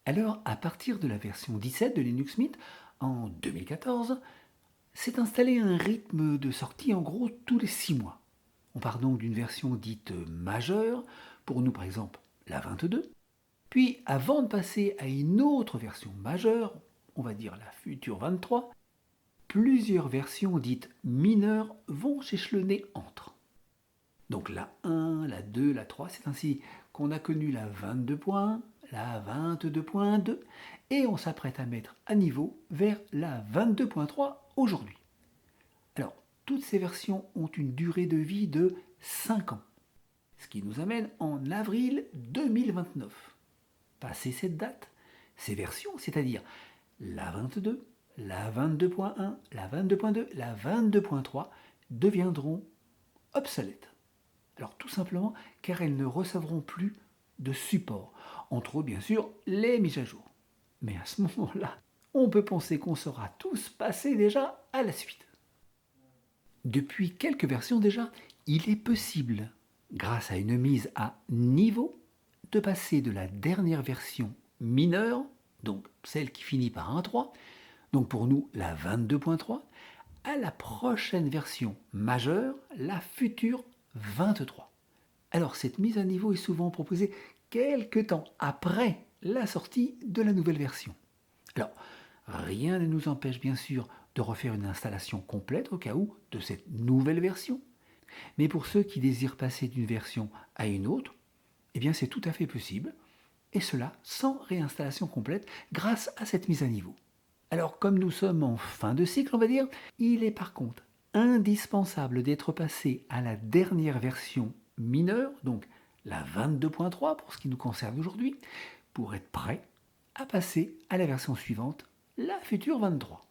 Alors, à partir de la version 17 de Linux Mint, en 2014, s'est installé un rythme de sortie en gros tous les 6 mois. On part donc d'une version dite majeure, pour nous par exemple la 22, puis avant de passer à une autre version majeure, on va dire la future 23, plusieurs versions dites mineures vont s'échelonner entre. Donc la 1, la 2, la 3, c'est ainsi qu'on a connu la 22.1, la 22.2, et on s'apprête à mettre à niveau vers la 22.3 aujourd'hui. Alors, toutes ces versions ont une durée de vie de 5 ans, ce qui nous amène en avril 2029. Passé cette date, ces versions, c'est-à-dire la 22, la 22.1, la 22.2, la 22.3, deviendront obsolètes. Alors tout simplement car elles ne recevront plus de support, entre autres bien sûr les mises à jour. Mais à ce moment-là, on peut penser qu'on sera tous passés déjà à la suite. Depuis quelques versions déjà, il est possible, grâce à une mise à niveau, de passer de la dernière version mineure, donc celle qui finit par 1.3, donc pour nous la 22.3, à la prochaine version majeure, la future 23. Alors cette mise à niveau est souvent proposée quelques temps après la sortie de la nouvelle version. Alors, rien ne nous empêche bien sûr de refaire une installation complète au cas où de cette nouvelle version. Mais pour ceux qui désirent passer d'une version à une autre, eh bien c'est tout à fait possible, et cela sans réinstallation complète grâce à cette mise à niveau. Alors comme nous sommes en fin de cycle, on va dire, il est par contre indispensable d'être passé à la dernière version mineure, donc la 22.3 pour ce qui nous concerne aujourd'hui, pour être prêt à passer à la version suivante, la future 23.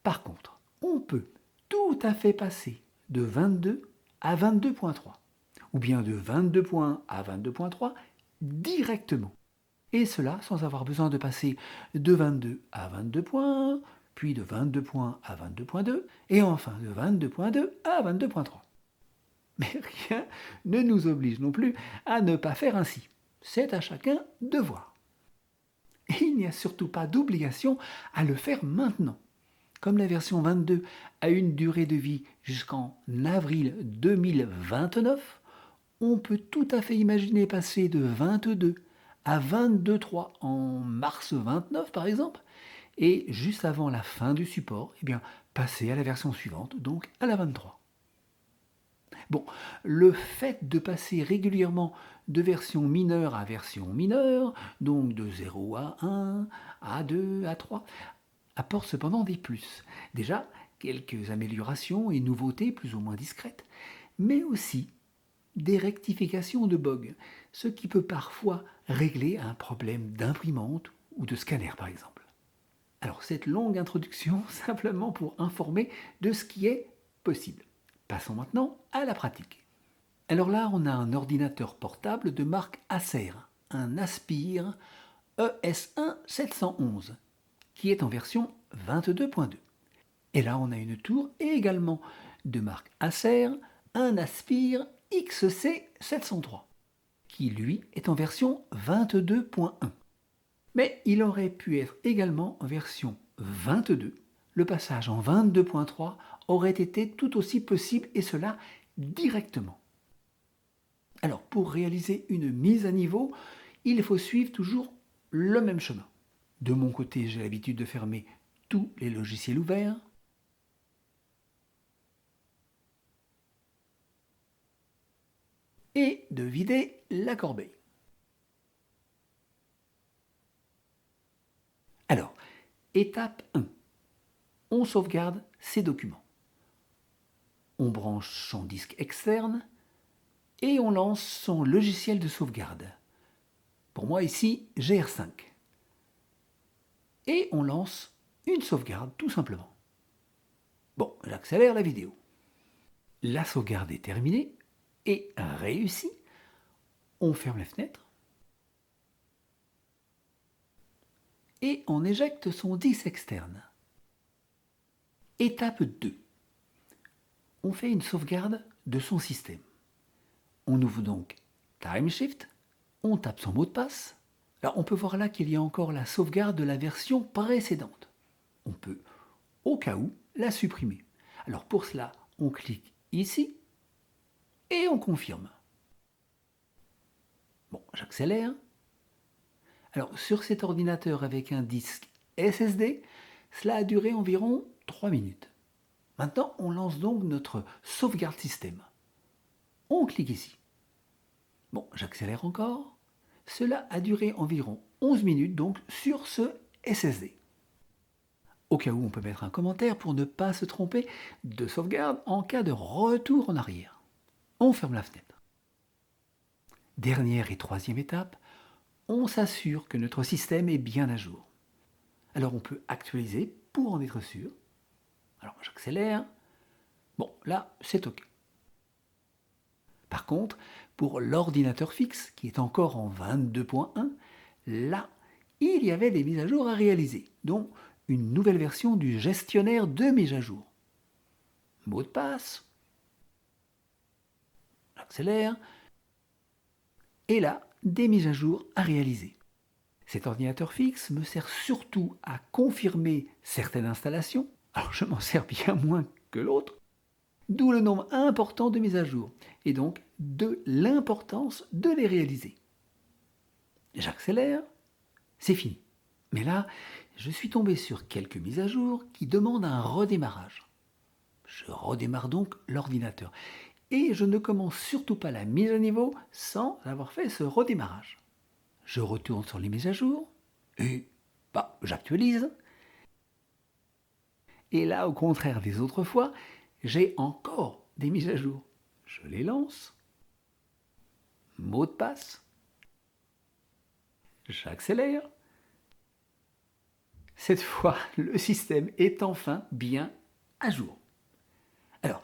Par contre, on peut tout à fait passer de 22 à 22.3, ou bien de 22.1 à 22.3 directement. Et cela sans avoir besoin de passer de 22 à 22.1, puis de 22.1 à 22.2, et enfin de 22.2 à 22.3. Mais rien ne nous oblige non plus à ne pas faire ainsi. C'est à chacun de voir. Et il n'y a surtout pas d'obligation à le faire maintenant. Comme la version 22 a une durée de vie jusqu'en avril 2029, on peut tout à fait imaginer passer de 22 à 22.3 en mars 29 par exemple, et juste avant la fin du support, eh bien, passer à la version suivante, donc à la 23. Bon, le fait de passer régulièrement de version mineure à version mineure, donc de 0 à 1, à 2, à 3, apporte cependant des plus. Déjà, quelques améliorations et nouveautés plus ou moins discrètes, mais aussi des rectifications de bugs, ce qui peut parfois régler un problème d'imprimante ou de scanner par exemple. Alors cette longue introduction simplement pour informer de ce qui est possible. Passons maintenant à la pratique. Alors là, on a un ordinateur portable de marque Acer, un Aspire ES1 711, qui est en version 22.2. Et là, on a une tour et également de marque Acer, un Aspire XC 703, qui lui est en version 22.1. Mais il aurait pu être également en version 22. Le passage en 22.3 aurait été tout aussi possible et cela directement. Alors pour réaliser une mise à niveau, il faut suivre toujours le même chemin. De mon côté, j'ai l'habitude de fermer tous les logiciels ouverts. Et de vider la corbeille. Alors, étape 1. On sauvegarde ses documents. On branche son disque externe et on lance son logiciel de sauvegarde. Pour moi ici, GR5. Et on lance une sauvegarde tout simplement. Bon, j'accélère la vidéo. La sauvegarde est terminée et réussie. On ferme la fenêtre et on éjecte son disque externe. Étape 2. On fait une sauvegarde de son système. On ouvre donc TimeShift, on tape son mot de passe, Alors on peut voir là qu'il y a encore la sauvegarde de la version précédente. On peut, au cas où, la supprimer. Alors pour cela, on clique ici et on confirme. Bon, j'accélère. Alors sur cet ordinateur avec un disque SSD, cela a duré environ 3 minutes. Maintenant, on lance donc notre sauvegarde système. On clique ici. Bon, j'accélère encore. Cela a duré environ 11 minutes donc sur ce SSD. Au cas où, on peut mettre un commentaire pour ne pas se tromper de sauvegarde en cas de retour en arrière. On ferme la fenêtre. Dernière et troisième étape, on s'assure que notre système est bien à jour. Alors on peut actualiser pour en être sûr. Alors j'accélère. Bon, là, c'est OK. Par contre, pour l'ordinateur fixe, qui est encore en 22.1, là, il y avait des mises à jour à réaliser, dont une nouvelle version du gestionnaire de mise à jour. Mot de passe. J'accélère. Et là, des mises à jour à réaliser. Cet ordinateur fixe me sert surtout à confirmer certaines installations. Alors je m'en sers bien moins que l'autre. D'où le nombre important de mises à jour, et donc de l'importance de les réaliser. J'accélère, c'est fini. Mais là, je suis tombé sur quelques mises à jour qui demandent un redémarrage. Je redémarre donc l'ordinateur. Et je ne commence surtout pas la mise à niveau sans avoir fait ce redémarrage. Je retourne sur les mises à jour et j'actualise. Et là, au contraire des autres fois, j'ai encore des mises à jour. Je les lance. Mot de passe. J'accélère. Cette fois, le système est enfin bien à jour. Alors,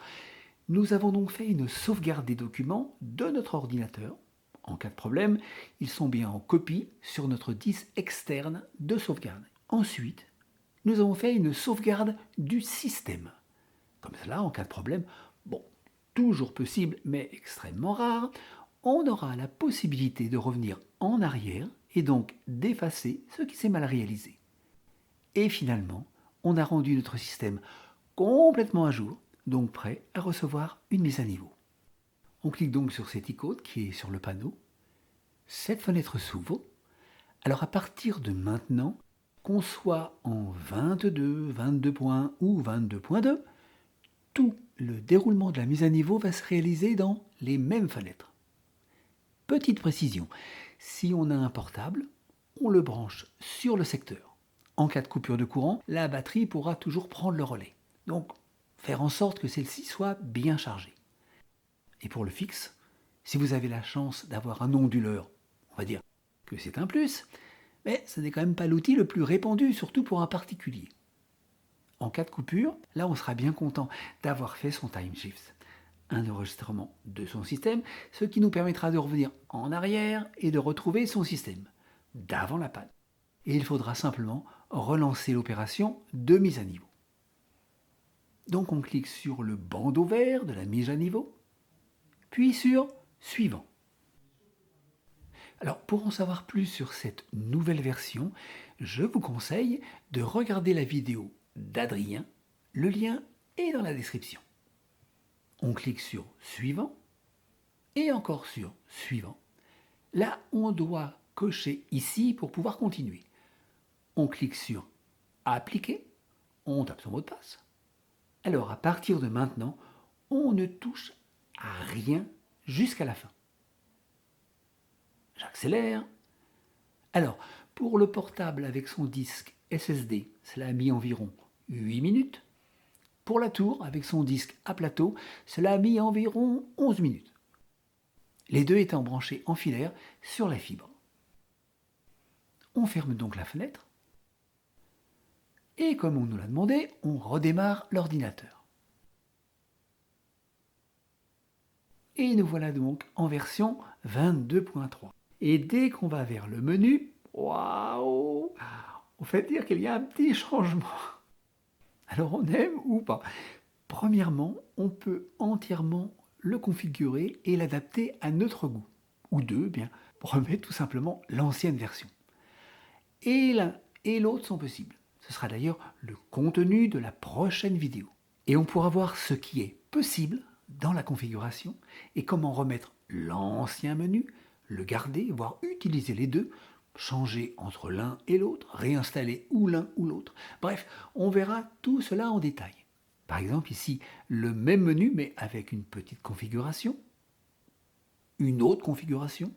nous avons donc fait une sauvegarde des documents de notre ordinateur. En cas de problème, ils sont bien en copie sur notre disque externe de sauvegarde. Ensuite, nous avons fait une sauvegarde du système. Comme cela, en cas de problème, toujours possible mais extrêmement rare, on aura la possibilité de revenir en arrière et donc d'effacer ce qui s'est mal réalisé. Et finalement, on a rendu notre système complètement à jour, donc prêt à recevoir une mise à niveau. On clique donc sur cette icône qui est sur le panneau. Cette fenêtre s'ouvre. Alors à partir de maintenant, qu'on soit en 22, 22.1 ou 22.2, tout le déroulement de la mise à niveau va se réaliser dans les mêmes fenêtres. Petite précision, si on a un portable, on le branche sur le secteur. En cas de coupure de courant, la batterie pourra toujours prendre le relais. Donc, faire en sorte que celle-ci soit bien chargée. Et pour le fixe, si vous avez la chance d'avoir un onduleur, on va dire que c'est un plus, mais ce n'est quand même pas l'outil le plus répandu, surtout pour un particulier. En cas de coupure, là on sera bien content d'avoir fait son time shift, un enregistrement de son système, ce qui nous permettra de revenir en arrière et de retrouver son système d'avant la panne. Et il faudra simplement relancer l'opération de mise à niveau. Donc on clique sur le bandeau vert de la mise à niveau, puis sur Suivant. Alors pour en savoir plus sur cette nouvelle version, je vous conseille de regarder la vidéo d'Adrien. Le lien est dans la description. On clique sur Suivant et encore sur Suivant. Là, on doit cocher ici pour pouvoir continuer. On clique sur Appliquer, on tape son mot de passe. Alors à partir de maintenant, on ne touche à rien jusqu'à la fin. J'accélère. Alors, pour le portable avec son disque SSD, cela a mis environ 8 minutes. Pour la tour, avec son disque à plateau, cela a mis environ 11 minutes. Les deux étant branchés en filaire sur la fibre. On ferme donc la fenêtre. Et comme on nous l'a demandé, on redémarre l'ordinateur. Et nous voilà donc en version 22.3. Et dès qu'on va vers le menu, waouh, on fait dire qu'il y a un petit changement. Alors on aime ou pas? Premièrement, on peut entièrement le configurer et l'adapter à notre goût. Ou deux, bien, remettre tout simplement l'ancienne version. et l'un et l'autre sont possibles. Ce sera d'ailleurs le contenu de la prochaine vidéo. Et on pourra voir ce qui est possible dans la configuration et comment remettre l'ancien menu, le garder, voire utiliser les deux, changer entre l'un et l'autre, réinstaller ou l'un ou l'autre. Bref, on verra tout cela en détail. Par exemple ici, le même menu mais avec une petite configuration, une autre configuration,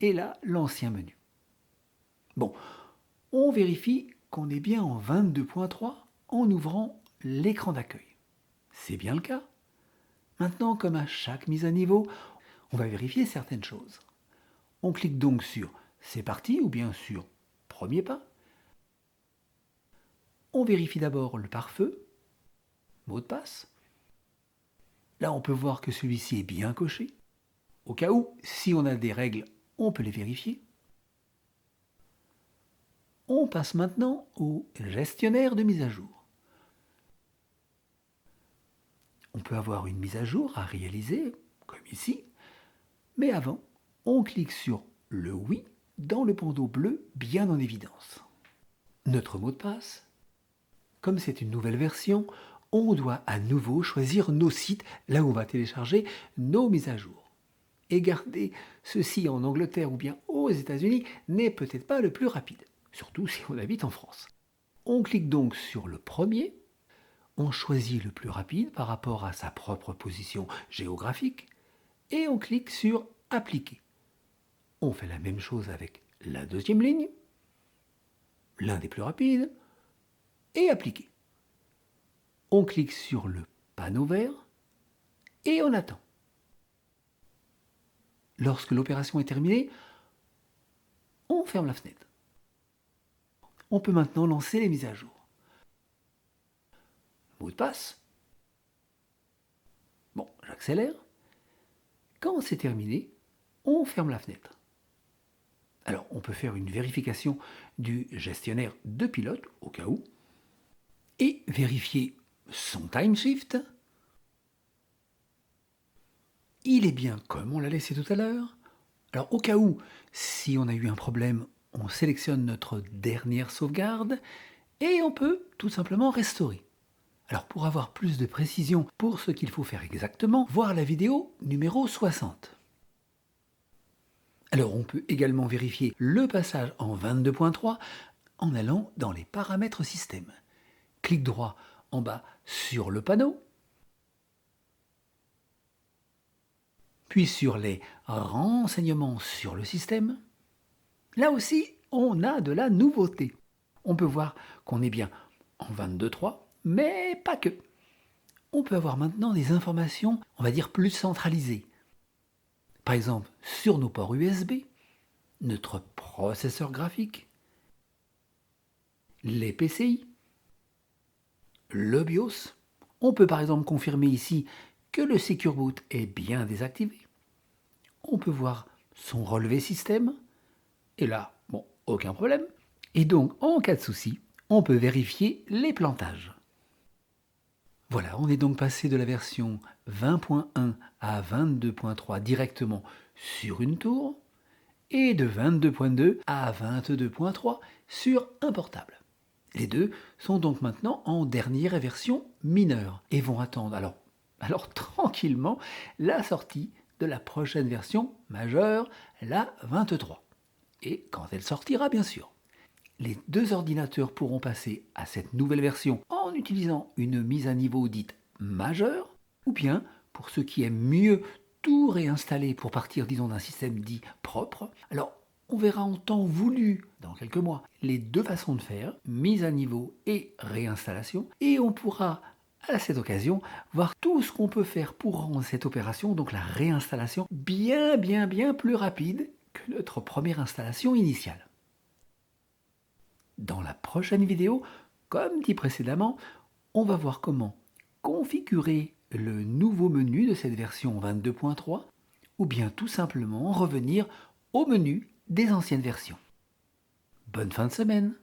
et là, l'ancien menu. Bon, on vérifie qu'on est bien en 22.3 en ouvrant l'écran d'accueil. C'est bien le cas. Maintenant, comme à chaque mise à niveau, on va vérifier certaines choses. On clique donc sur « C'est parti » ou bien sur « Premier pas ». On vérifie d'abord le pare-feu, mot de passe. Là, on peut voir que celui-ci est bien coché. Au cas où, si on a des règles, on peut les vérifier. On passe maintenant au gestionnaire de mise à jour. On peut avoir une mise à jour à réaliser, comme ici, mais avant, on clique sur le oui dans le bandeau bleu bien en évidence. Notre mot de passe. Comme c'est une nouvelle version, on doit à nouveau choisir nos sites, là où on va télécharger nos mises à jour. Et garder ceci en Angleterre ou bien aux États-Unis n'est peut-être pas le plus rapide, surtout si on habite en France. On clique donc sur le premier. On choisit le plus rapide par rapport à sa propre position géographique et on clique sur « Appliquer ». On fait la même chose avec la deuxième ligne, l'un des plus rapides, et « Appliquer ». On clique sur le panneau vert et on attend. Lorsque l'opération est terminée, on ferme la fenêtre. On peut maintenant lancer les mises à jour. Mot de passe. Bon, j'accélère. Quand c'est terminé, on ferme la fenêtre. Alors, on peut faire une vérification du gestionnaire de pilote, au cas où, et vérifier son time shift. Il est bien comme on l'a laissé tout à l'heure. Alors, au cas où, si on a eu un problème, on sélectionne notre dernière sauvegarde et on peut tout simplement restaurer. Alors, pour avoir plus de précision pour ce qu'il faut faire exactement, voir la vidéo numéro 60. Alors, on peut également vérifier le passage en 22.3 en allant dans les paramètres système. Clic droit en bas sur le panneau, puis sur les renseignements sur le système. Là aussi, on a de la nouveauté. On peut voir qu'on est bien en 22.3, mais pas que. On peut avoir maintenant des informations, on va dire, plus centralisées. Par exemple, sur nos ports USB, notre processeur graphique, les PCI, le BIOS. On peut par exemple confirmer ici que le Secure Boot est bien désactivé. On peut voir son relevé système. Et là, bon, aucun problème. Et donc, en cas de souci, on peut vérifier les plantages. Voilà, on est donc passé de la version 20.1 à 22.3 directement sur une tour et de 22.2 à 22.3 sur un portable. Les deux sont donc maintenant en dernière version mineure et vont attendre alors tranquillement la sortie de la prochaine version majeure, la 23. Et quand elle sortira, bien sûr. Les deux ordinateurs pourront passer à cette nouvelle version en utilisant une mise à niveau dite majeure, ou bien, pour ceux qui aiment mieux tout réinstaller pour partir, disons, d'un système dit propre, alors on verra en temps voulu, dans quelques mois, les deux façons de faire, mise à niveau et réinstallation, et on pourra, à cette occasion, voir tout ce qu'on peut faire pour rendre cette opération, donc la réinstallation, bien plus rapide que notre première installation initiale. Dans la prochaine vidéo, comme dit précédemment, on va voir comment configurer le nouveau menu de cette version 22.3 ou bien tout simplement revenir au menu des anciennes versions. Bonne fin de semaine!